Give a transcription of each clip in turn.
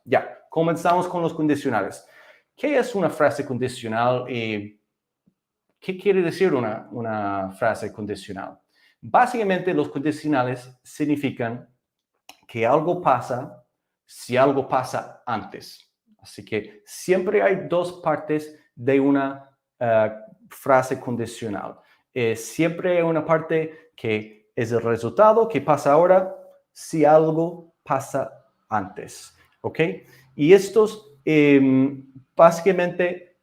Ya, comenzamos con los condicionales. ¿Qué es una frase condicional y qué quiere decir una frase condicional? Básicamente, los condicionales significan que algo pasa si algo pasa antes. Así que siempre hay dos partes de una frase condicional. Siempre hay una parte que es el resultado que pasa ahora si algo pasa antes. ¿Ok? Y estos básicamente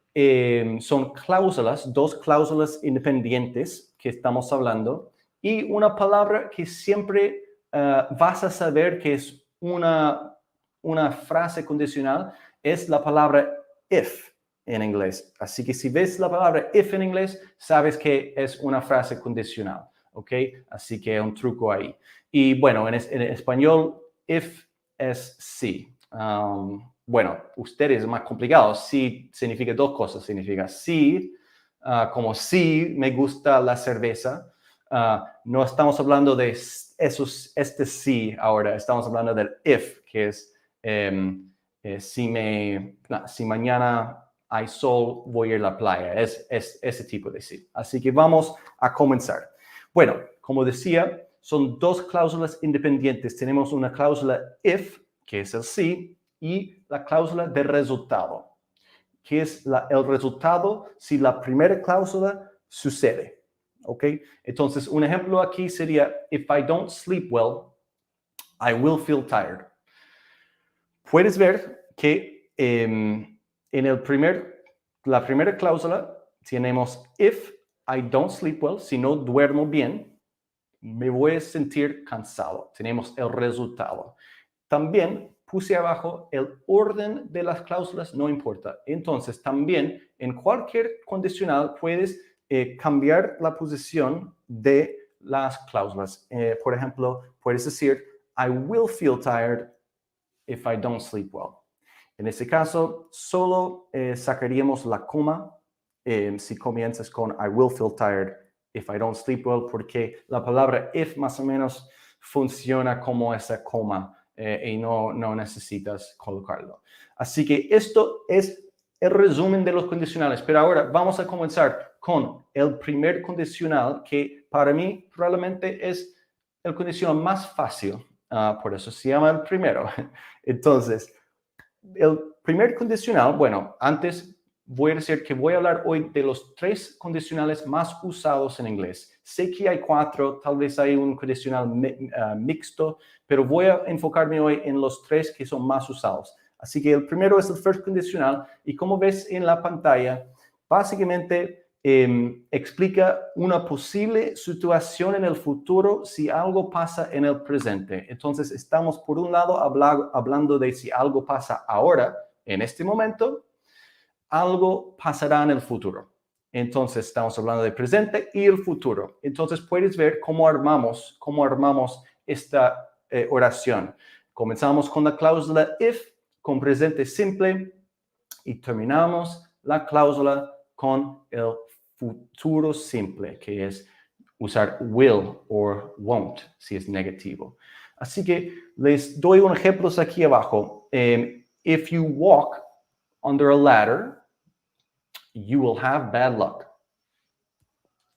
son cláusulas, dos cláusulas independientes que estamos hablando y una palabra que siempre vas a saber que es una frase condicional, es la palabra if en inglés. Así que si ves la palabra if en inglés, sabes que es una frase condicional, ¿ok? Así que un truco ahí. Y bueno, en español, if es sí. Bueno, ustedes es más complicado. Sí significa dos cosas. Significa sí, como sí me gusta la cerveza. No estamos hablando de este sí ahora, estamos hablando del if, que es si mañana hay sol, voy a ir a la playa. Es ese tipo de sí. Así que vamos a comenzar. Bueno, como decía, son dos cláusulas independientes. Tenemos una cláusula if, que es el sí, y la cláusula de resultado, que es el resultado si la primera cláusula sucede. ¿Ok? Entonces, un ejemplo aquí sería, if I don't sleep well, I will feel tired. Puedes ver que en la primera cláusula tenemos if I don't sleep well, si no duermo bien, me voy a sentir cansado. Tenemos el resultado. También puse abajo el orden de las cláusulas, no importa. Entonces, también en cualquier condicional puedes cambiar la posición de las cláusulas. Por ejemplo, puedes decir, I will feel tired if I don't sleep well. En este caso, solo sacaríamos la coma si comienzas con I will feel tired if I don't sleep well, porque la palabra if más o menos funciona como esa coma y no necesitas colocarlo. Así que esto es el resumen de los condicionales, pero ahora vamos a comenzar con el primer condicional, que para mí probablemente es el condicional más fácil, por eso se llama el primero. Entonces, el primer condicional, bueno, antes voy a decir que voy a hablar hoy de los 3 condicionales más usados en inglés. Sé que hay 4, tal vez hay un condicional mixto, pero voy a enfocarme hoy en los 3 que son más usados. Así que el primero es el first condicional y como ves en la pantalla, básicamente explica una posible situación en el futuro si algo pasa en el presente. Entonces, estamos por un lado hablando de si algo pasa ahora, en este momento, algo pasará en el futuro. Entonces, estamos hablando del presente y el futuro. Entonces, puedes ver cómo armamos esta oración. Comenzamos con la cláusula if, con presente simple, y terminamos la cláusula con el futuro simple, que es usar will or won't, si es negativo. Así que les doy unos ejemplos aquí abajo. If you walk under a ladder, you will have bad luck.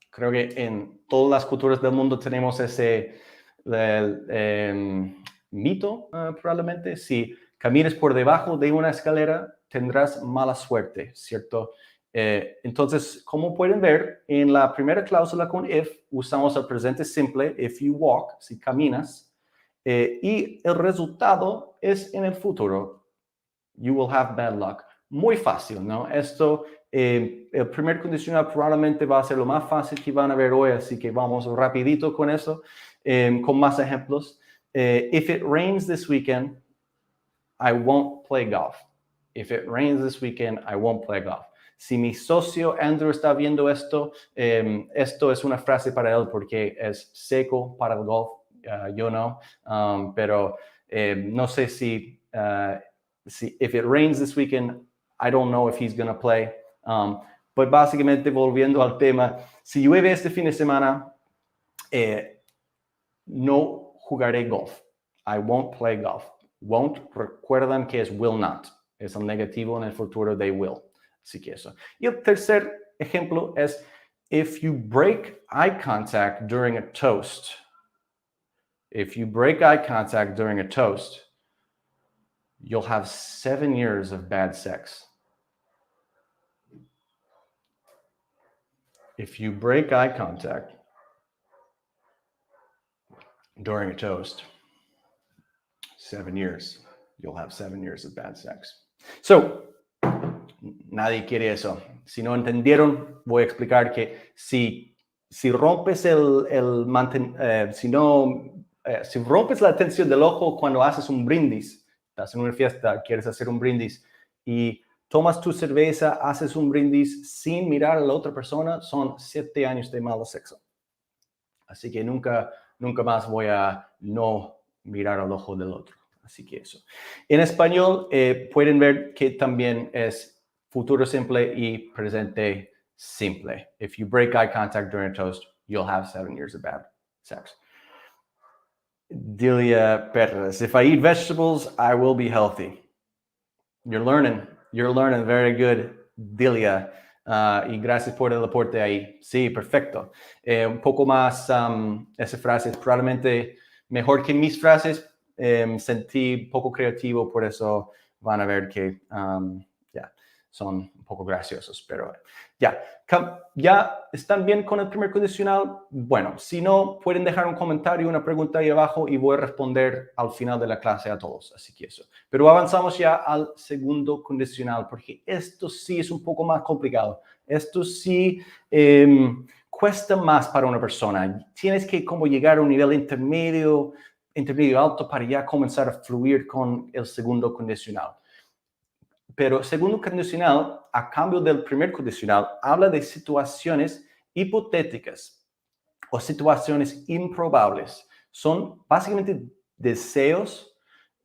Creo que en todas las culturas del mundo tenemos ese mito, probablemente. Si caminas por debajo de una escalera, tendrás mala suerte, ¿cierto? Entonces, como pueden ver, en la primera cláusula con if, usamos el presente simple, if you walk, si caminas, y el resultado es en el futuro, you will have bad luck. Muy fácil, ¿no? Esto, el primer condicional probablemente va a ser lo más fácil que van a ver hoy, así que vamos rapidito con eso, con más ejemplos. If it rains this weekend, I won't play golf. If it rains this weekend, I won't play golf. Si mi socio Andrew está viendo esto, esto es una frase para él porque es seco para el golf, yo no, pero no sé si if it rains this weekend, I don't know if he's going to play. But básicamente, volviendo al tema, si llueve este fin de semana, no jugaré golf. I won't play golf. Won't, recuerdan que es will not. Es el negativo en el futuro de will. Así que eso. Y el tercer ejemplo es, if you break eye contact during a toast. If you break eye contact during a toast, you'll have 7 years of bad sex. If you break eye contact during a toast, 7 years, you'll have 7 years of bad sex. So, nadie quiere eso. Si no entendieron, voy a explicar que si rompes si rompes la tensión del ojo cuando haces un brindis, estás en una fiesta, quieres hacer un brindis y tomas tu cerveza, haces un brindis sin mirar a la otra persona, son 7 años de malo sexo. Así que nunca más voy a no mirar al ojo del otro. Así que eso. En español pueden ver que también es futuro simple y presente simple. If you break eye contact during a toast, you'll have 7 years of bad sex. Delia Perez, if I eat vegetables, I will be healthy. You're learning very good, Delia. Y gracias por el aporte ahí. Sí, perfecto. Un poco más, esa frase es probablemente mejor que mis frases. Sentí poco creativo, por eso van a ver que son un poco graciosos, pero ya están bien con el primer condicional. Bueno, si no, pueden dejar un comentario, una pregunta ahí abajo y voy a responder al final de la clase a todos, así que eso. Pero avanzamos ya al segundo condicional, porque esto sí es un poco más complicado. Esto sí cuesta más para una persona. Tienes que como llegar a un nivel intermedio alto para ya comenzar a fluir con el segundo condicional. Pero segundo condicional, a cambio del primer condicional, habla de situaciones hipotéticas o situaciones improbables. Son básicamente deseos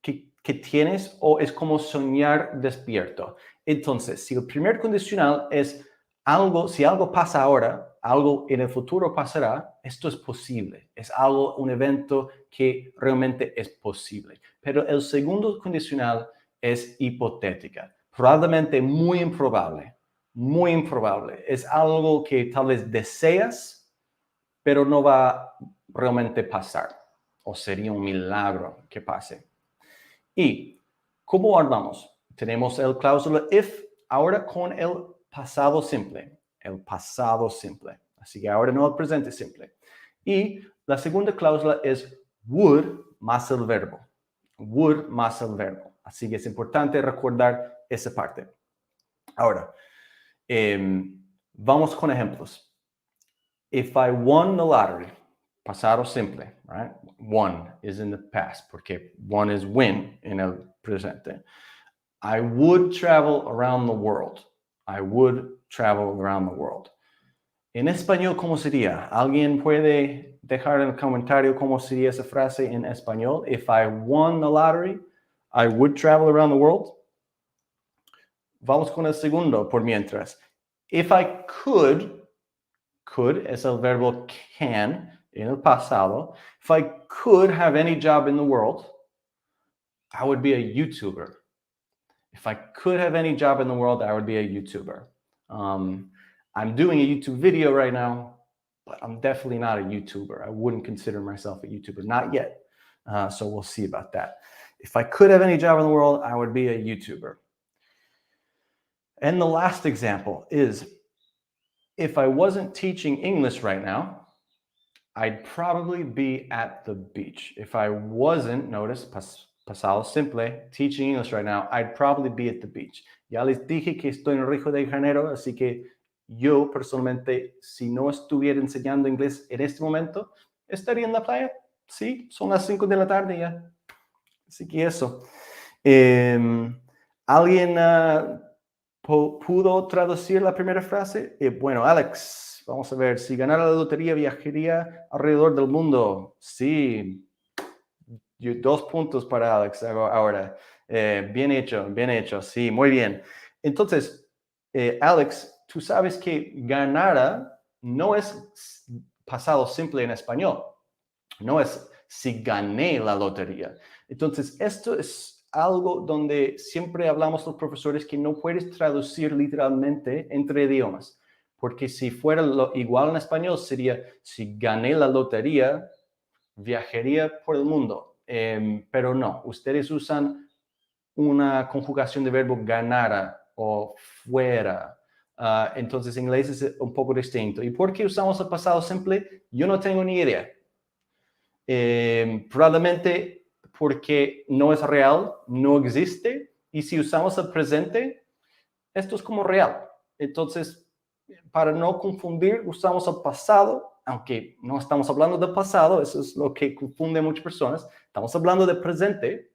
que tienes o es como soñar despierto. Entonces, si el primer condicional es algo, si algo pasa ahora, algo en el futuro pasará, esto es posible. Es algo, un evento que realmente es posible. Pero el segundo condicional es hipotética. Probablemente muy improbable. Muy improbable. Es algo que tal vez deseas, pero no va a realmente pasar. O sería un milagro que pase. ¿Y cómo armamos? Tenemos el cláusula if ahora con el pasado simple. El pasado simple. Así que ahora no el presente simple. Y la segunda cláusula es would más el verbo. Would más el verbo. Así que es importante recordar esa parte. Ahora, vamos con ejemplos. If I won the lottery, pasado simple, right? Won is in the past, porque won is win en el presente. I would travel around the world. I would travel around the world. En español, ¿cómo sería? ¿Alguien puede dejar en el comentario cómo sería esa frase en español? If I won the lottery, I would travel around the world. Vamos con el segundo por mientras. If I could es el verbo can en el pasado. If I could have any job in the world, I would be a YouTuber. If I could have any job in the world, I would be a YouTuber. I'm doing a YouTube video right now, but I'm definitely not a YouTuber. I wouldn't consider myself a YouTuber, not yet. So we'll see about that. If I could have any job in the world, I would be a YouTuber. And the last example is, if I wasn't teaching English right now, I'd probably be at the beach. If I wasn't, notice, pasado simple, teaching English right now, I'd probably be at the beach. Ya les dije que estoy en Río de Janeiro, así que yo personalmente, si no estuviera enseñando inglés en este momento, estaría en la playa. Sí, son las 5 de la tarde ya. Así que eso. ¿Alguien pudo traducir la primera frase? Bueno, Alex, vamos a ver. Si ganara la lotería, viajaría alrededor del mundo. Sí. 2 puntos para Alex ahora. Bien hecho. Sí, muy bien. Entonces, Alex, tú sabes que ganara no es pasado simple en español. No es si gané la lotería. Entonces, esto es algo donde siempre hablamos los profesores que no puedes traducir literalmente entre idiomas. Porque si fuera igual en español, sería, si gané la lotería, viajaría por el mundo. Pero no, ustedes usan una conjugación de verbo ganara o fuera. Entonces, en inglés es un poco distinto. ¿Y por qué usamos el pasado simple? Yo no tengo ni idea. Probablemente porque no es real, no existe. Y si usamos el presente, esto es como real. Entonces, para no confundir, usamos el pasado, aunque no estamos hablando del pasado, eso es lo que confunde a muchas personas. Estamos hablando del presente,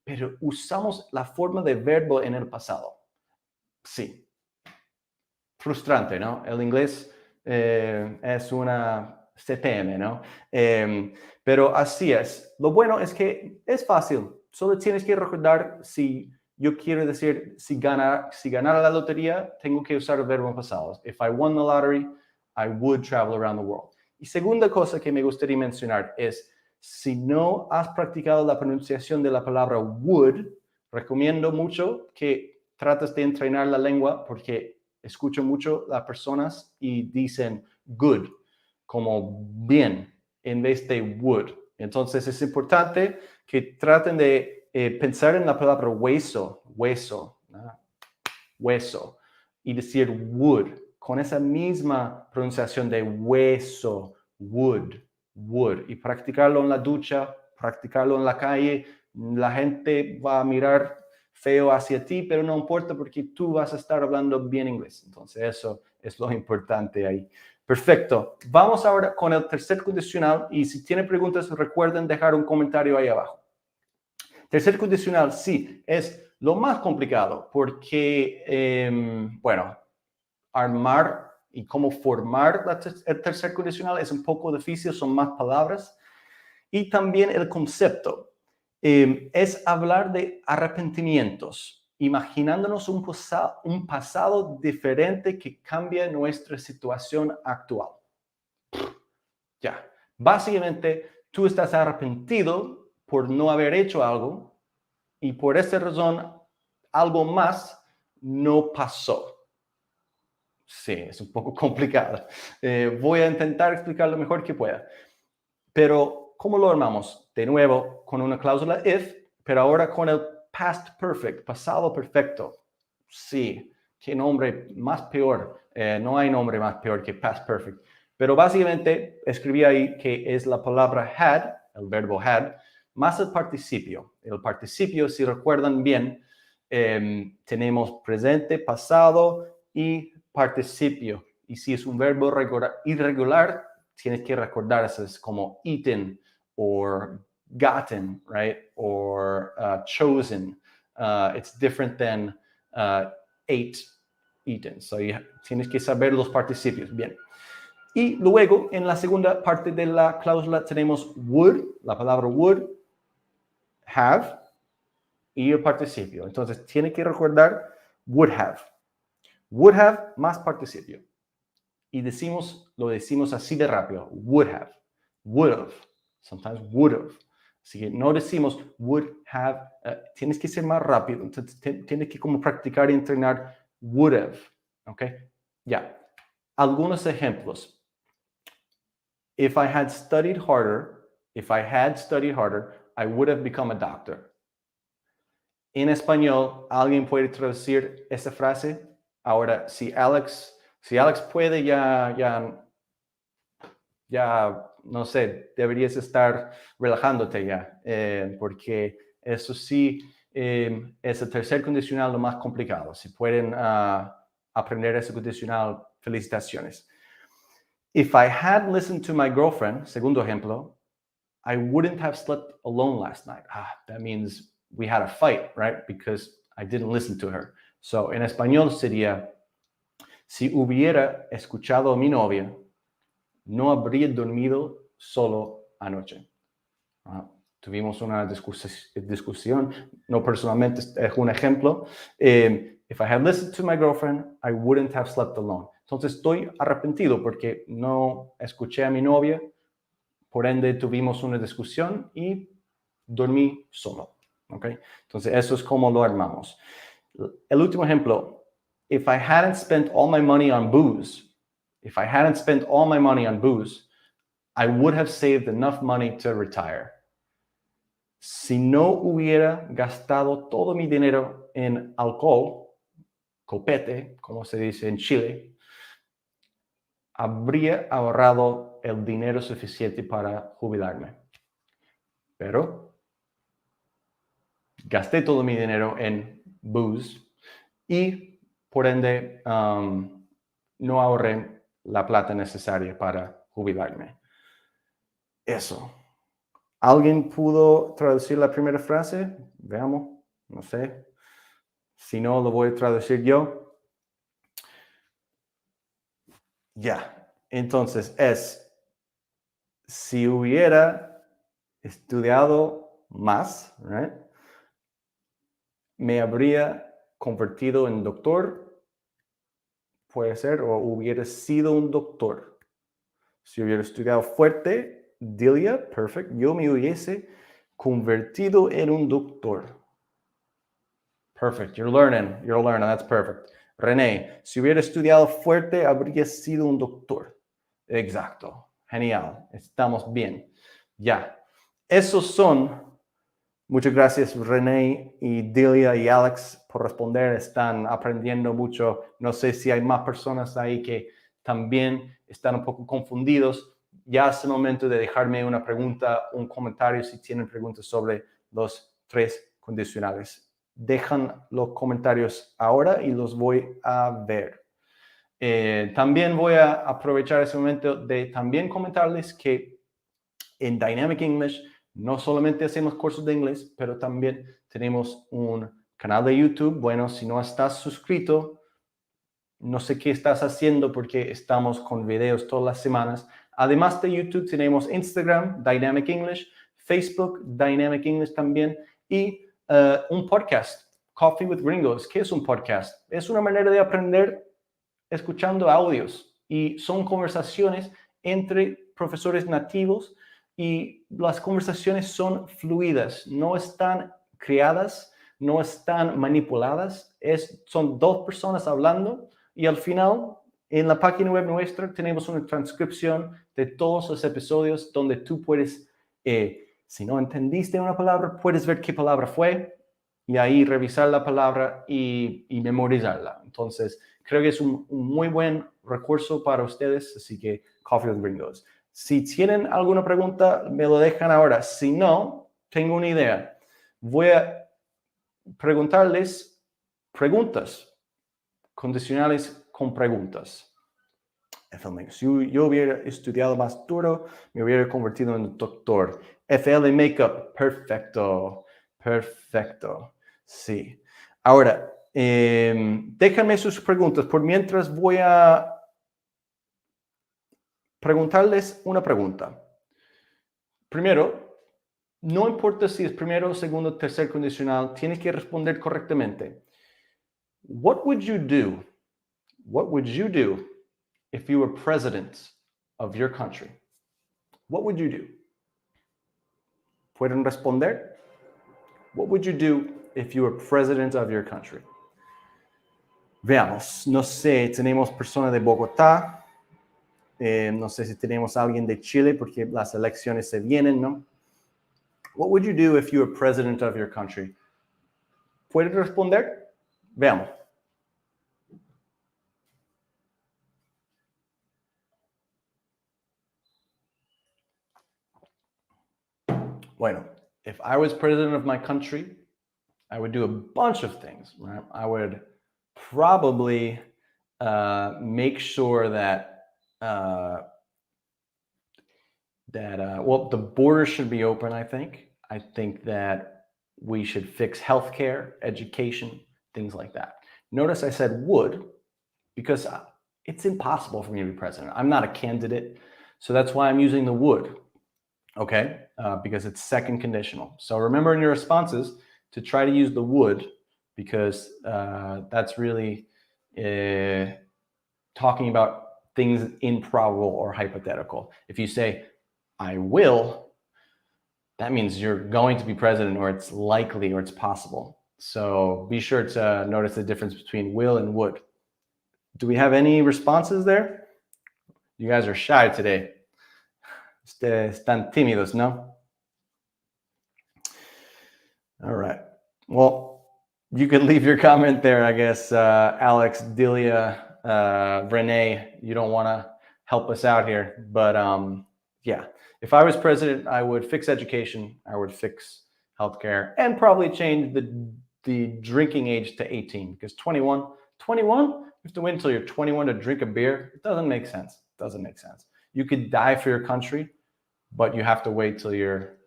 pero usamos la forma de verbo en el pasado. Sí. Frustrante, ¿no? El inglés es una CPM, ¿no? Pero así es. Lo bueno es que es fácil. Solo tienes que recordar si yo quiero decir, si ganara la lotería, tengo que usar el verbo en pasado. If I won the lottery, I would travel around the world. Y segunda cosa que me gustaría mencionar es, si no has practicado la pronunciación de la palabra would, recomiendo mucho que trates de entrenar la lengua porque escucho mucho las personas y dicen good, como bien, en vez de would. Entonces es importante que traten de pensar en la palabra hueso, hueso, y decir would, con esa misma pronunciación de hueso, would, y practicarlo en la ducha, practicarlo en la calle. La gente va a mirar feo hacia ti, pero no importa porque tú vas a estar hablando bien inglés. Entonces eso es lo importante ahí. Perfecto. Vamos ahora con el tercer condicional y si tienen preguntas recuerden dejar un comentario ahí abajo. Tercer condicional, sí, es lo más complicado porque, bueno, armar y cómo formar el tercer condicional es un poco difícil, son más palabras. Y también el concepto es hablar de arrepentimientos, imaginándonos un pasado diferente que cambia nuestra situación actual. Ya, básicamente tú estás arrepentido por no haber hecho algo y por esa razón algo más no pasó. Sí, es un poco complicado. Voy a intentar explicar lo mejor que pueda. Pero, ¿cómo lo armamos? De nuevo, con una cláusula if, pero ahora con el past perfect, pasado perfecto. Sí, qué nombre más peor. No hay nombre más peor que past perfect. Pero básicamente escribí ahí que es la palabra had, el verbo had, más el participio. El participio, si recuerdan bien, tenemos presente, pasado y participio. Y si es un verbo irregular, tienes que recordar eso es como eaten or gotten, right? Or chosen. It's different than ate, eaten. So tienes que saber los participios. Bien. Y luego, en la segunda parte de la cláusula tenemos would, la palabra would, have y el participio. Entonces, tiene que recordar would have. Would have más participio. Y lo decimos así de rápido. Would have, sometimes would have. Así que no decimos would have, tienes que ser más rápido. Entonces, tienes que como practicar y entrenar would have. ¿Ok? Ya. Algunos ejemplos. If I had studied harder, I would have become a doctor. En español, ¿alguien puede traducir esta frase? Ahora, si Alex puede, ya, no sé, deberías estar relajándote ya, porque eso sí es el tercer condicional lo más complicado. Si pueden aprender ese condicional, felicitaciones. If I had listened to my girlfriend, segundo ejemplo, I wouldn't have slept alone last night. That means we had a fight, right? Because I didn't listen to her. So, en español sería, si hubiera escuchado a mi novia, no habría dormido solo anoche. Tuvimos una discusión, no personalmente, es un ejemplo. If I had listened to my girlfriend, I wouldn't have slept alone. Entonces estoy arrepentido porque no escuché a mi novia, por ende tuvimos una discusión y dormí solo. ¿Ok? Entonces, eso es como lo armamos. El último ejemplo. If I hadn't spent all my money on booze, I would have saved enough money to retire. Si no hubiera gastado todo mi dinero en alcohol, copete, como se dice en Chile, habría ahorrado el dinero suficiente para jubilarme. Pero gasté todo mi dinero en booze y por ende no ahorré la plata necesaria para jubilarme. Eso. ¿Alguien pudo traducir la primera frase? Veamos, no sé. Si no, lo voy a traducir yo. Ya. Entonces es, si hubiera estudiado más, right, me habría convertido en doctor, puede ser, o hubiera sido un doctor. Si hubiera estudiado fuerte, Delia, perfect, yo me hubiese convertido en un doctor. Perfect, you're learning, that's perfect. René, si hubiera estudiado fuerte, habría sido un doctor. Exacto, genial, estamos bien. Ya, esos son, muchas gracias René y Delia y Alex por responder, están aprendiendo mucho. No sé si hay más personas ahí que también están un poco confundidos. Ya es el momento de dejarme una pregunta, un comentario si tienen preguntas sobre los 3 condicionales. Dejan los comentarios ahora y los voy a ver. También voy a aprovechar ese momento de también comentarles que en Dynamic English no solamente hacemos cursos de inglés, pero también tenemos un canal de YouTube. Bueno, si no estás suscrito, no sé qué estás haciendo porque estamos con videos todas las semanas. Además de YouTube, tenemos Instagram, Dynamic English, Facebook, Dynamic English también, y un podcast, Coffee with Gringos. ¿Qué es un podcast? Es una manera de aprender escuchando audios y son conversaciones entre profesores nativos y las conversaciones son fluidas, no están creadas, no están manipuladas, son 2 personas hablando y al final en la página web nuestra tenemos una transcripción de todos los episodios donde tú puedes, si no entendiste una palabra, puedes ver qué palabra fue y ahí revisar la palabra y memorizarla. Entonces, creo que es un muy buen recurso para ustedes, así que Coffee with Gringos. Si tienen alguna pregunta, me lo dejan ahora. Si no, tengo una idea. Voy a preguntarles preguntas, condicionales con preguntas. Si yo hubiera estudiado más duro, me hubiera convertido en doctor. FL Makeup, perfecto, perfecto. Sí. Ahora, déjenme sus preguntas. Por mientras voy a preguntarles una pregunta. Primero, no importa si es primero, segundo, tercer condicional, tienes que responder correctamente. What would you do? What would you do if you were president of your country? What would you do? ¿Pueden responder? What would you do if you were president of your country? Veamos, no sé, tenemos personas de Bogotá, no sé si tenemos a alguien de Chile porque las elecciones se vienen, ¿no? What would you do if you were president of your country? ¿Pueden responder? Veamos. Bueno, if I was president of my country, I would do a bunch of things, right? I would probably make sure that well, the border should be open, I think. I think that we should fix healthcare, education, things like that. Notice I said would, because it's impossible for me to be president. I'm not a candidate, so that's why I'm using the would, okay? Because it's second conditional. So remember in your responses to try to use the would, because that's really talking about things improbable or hypothetical. If you say, I will, that means you're going to be president, or it's likely, or it's possible. So be sure to notice the difference between will and would. Do we have any responses there? You guys are shy today. Están tímidos, ¿no? All right. Well, you can leave your comment there, I guess. Alex, Delia, Renee, you don't want to help us out here. But yeah, if I was president, I would fix education. I would fix healthcare and probably change the drinking age to 18, because 21, you have to wait until you're 21 to drink a beer. It doesn't make sense. It doesn't make sense. You could die for your country, but you have to wait till you're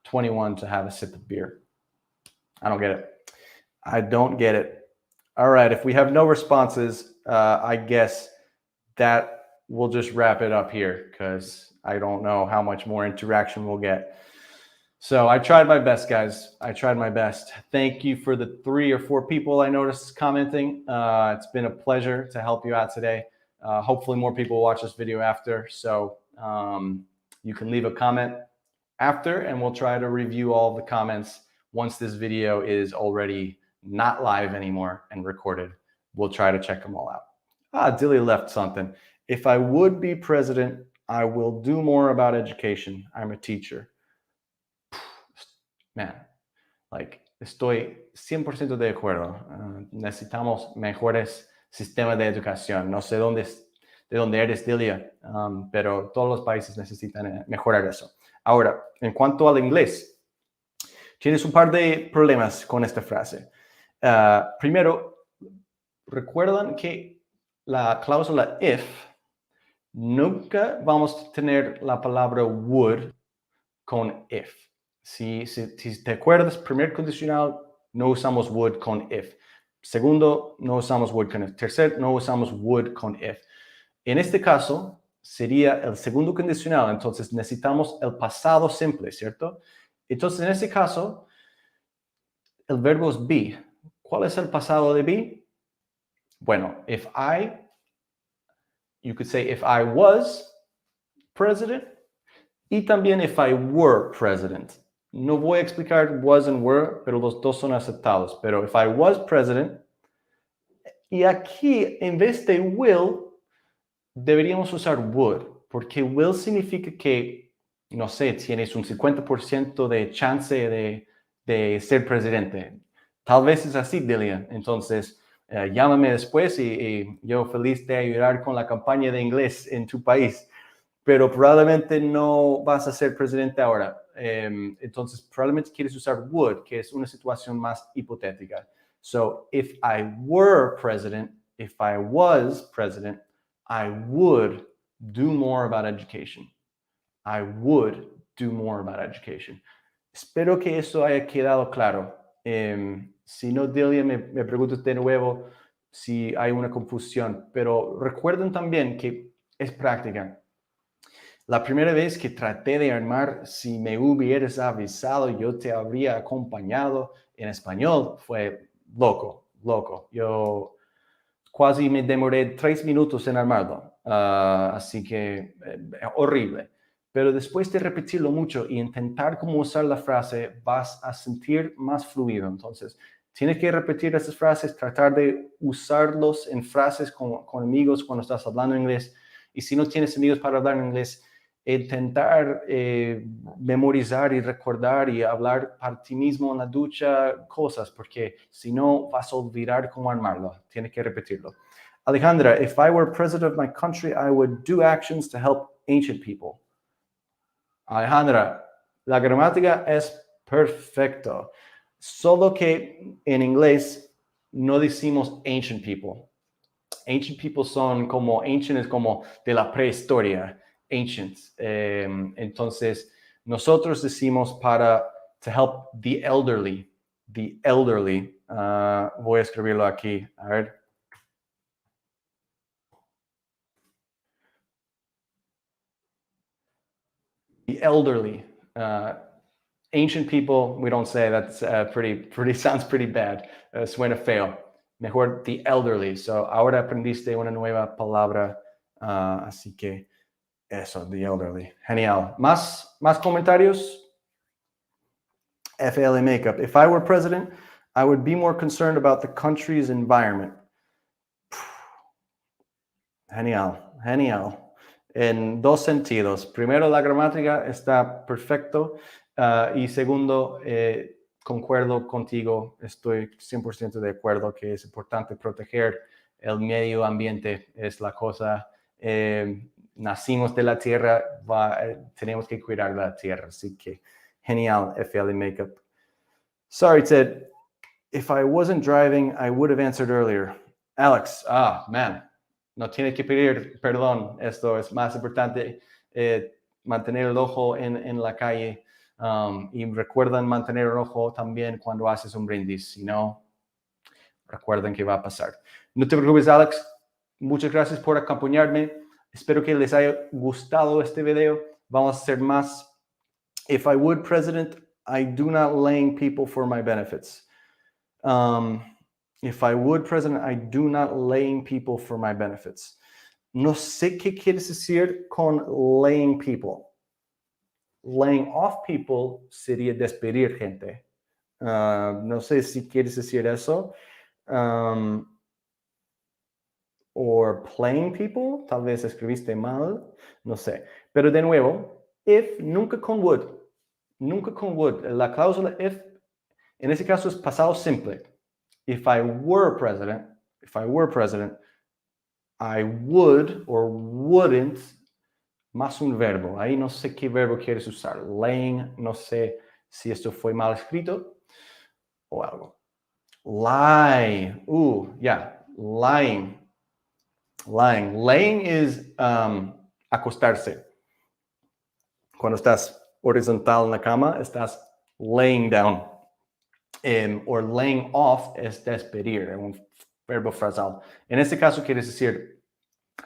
21 to have a sip of beer. I don't get it. I don't get it. All right. If we have no responses, I guess that we'll just wrap it up here, because I don't know how much more interaction we'll get. So I tried my best, guys. I tried my best. Thank you for the 3 or 4 people I noticed commenting. It's been a pleasure to help you out today. Hopefully more people will watch this video after. So you can leave a comment after, and we'll try to review all of the comments once this video is already not live anymore and recorded. We'll try to check them all out. Dilly left something. If I would be president, I will do more about education. I'm a teacher. Man, like, estoy 100% de acuerdo. Necesitamos mejores sistemas de educación. No sé de dónde eres, Delia, pero todos los países necesitan mejorar eso. Ahora, en cuanto al inglés, tienes un par de problemas con esta frase. Primero, recuerdan que la cláusula if, nunca vamos a tener la palabra would con if. Si te acuerdas, primer condicional, no usamos would con if. Segundo, no usamos would con if. Tercer, no usamos would con if. En este caso, sería el segundo condicional, entonces necesitamos el pasado simple, ¿cierto? Entonces, en este caso, el verbo es be. ¿Cuál es el pasado de be? Bueno, you could say if I was president, y también if I were president. No voy a explicar was and were, pero los dos son aceptados. Pero if I was president, y aquí en vez de will, deberíamos usar would, porque will significa que, no sé, tienes un 50% de chance de ser presidente. Tal vez es así, Delia. Entonces, llámame después y yo feliz de ayudar con la campaña de inglés en tu país. Pero probablemente no vas a ser presidente ahora. Entonces, probablemente quieres usar would, que es una situación más hipotética. So, if I were president, if I was president, I would do more about education. I would do more about education. Espero que eso haya quedado claro. Si no, Delia, me preguntas de nuevo si hay una confusión. Pero recuerden también que es práctica. La primera vez que traté de armar, si me hubieras avisado, yo te habría acompañado en español, fue loco. Yo casi me demoré 3 minutos en armarlo, así que horrible. Pero después de repetirlo mucho y intentar cómo usar la frase, vas a sentir más fluido. Entonces, tienes que repetir esas frases, tratar de usarlos en frases con amigos cuando estás hablando inglés. Y si no tienes amigos para hablar en inglés, intentar memorizar y recordar y hablar para ti mismo en la ducha cosas, porque si no vas a olvidar cómo armarlo. Tienes que repetirlo. Alejandra, if I were president of my country, I would do actions to help ancient people. Alejandra, la gramática es perfecto. Solo que en inglés no decimos ancient people. Ancient people son como, ancient es como de la prehistoria. Ancients. Entonces, nosotros decimos to help the elderly. The elderly. Voy a escribirlo aquí. A ver. The elderly. Ancient people, we don't say. That's sounds pretty bad. Suena feo. Mejor the elderly. So, ahora aprendiste una nueva palabra. Así que eso, the elderly. Genial. ¿Más comentarios? FL makeup. If I were president, I would be more concerned about the country's environment. Genial, genial. En dos sentidos. Primero, la gramática está perfecto. Y segundo, concuerdo contigo, estoy 100% de acuerdo que es importante proteger el medio ambiente. Es la cosa, nacimos de la tierra, tenemos que cuidar la tierra. Así que genial, FL Makeup. Sorry, Ted. If I wasn't driving, I would have answered earlier. Alex, man. No tienes que pedir perdón, esto es más importante, mantener el ojo en la calle y recuerden mantener el ojo también cuando haces un brindis, si no, recuerden que va a pasar. No te preocupes, Alex, muchas gracias por acompañarme, espero que les haya gustado este video, vamos a hacer más. If I would, President, I do not laying people for my benefits. If I would, President, I do not laying people for my benefits. No sé qué quieres decir con laying people. Laying off people sería despedir gente. No sé si quieres decir eso. Or playing people, tal vez escribiste mal, no sé. Pero de nuevo, if, nunca con would. Nunca con would. La cláusula if, en ese caso es pasado simple. If I were president, I would or wouldn't, más un verbo. Ahí no sé qué verbo quieres usar. Laying, no sé si esto fue mal escrito o algo. Lie. Lying. Laying is acostarse. Cuando estás horizontal en la cama, estás laying down. Or laying off es despedir, un verbo frasal. En este caso quieres decir,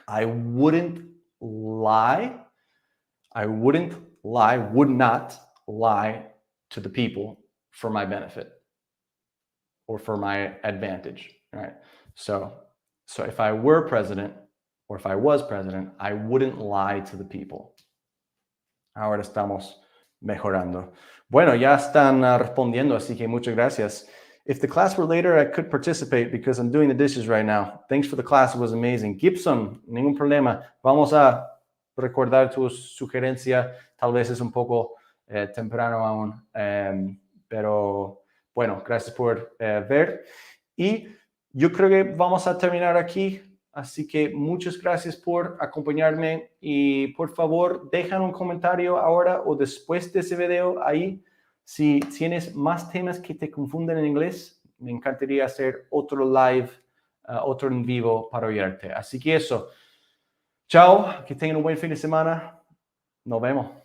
I would not lie to the people for my benefit or for my advantage, right? So if I were president or if I was president, I wouldn't lie to the people. Ahora estamos mejorando. Bueno, ya están respondiendo, así que muchas gracias. If the class were later, I could participate because I'm doing the dishes right now. Thanks for the class, it was amazing. Gibson, ningún problema. Vamos a recordar tu sugerencia. Tal vez es un poco temprano aún, pero bueno, gracias por ver. Y yo creo que vamos a terminar aquí. Así que muchas gracias por acompañarme y por favor dejan un comentario ahora o después de ese video ahí. Si tienes más temas que te confunden en inglés, me encantaría hacer otro live, otro en vivo para oírte. Así que eso. Chao, que tengan un buen fin de semana. Nos vemos.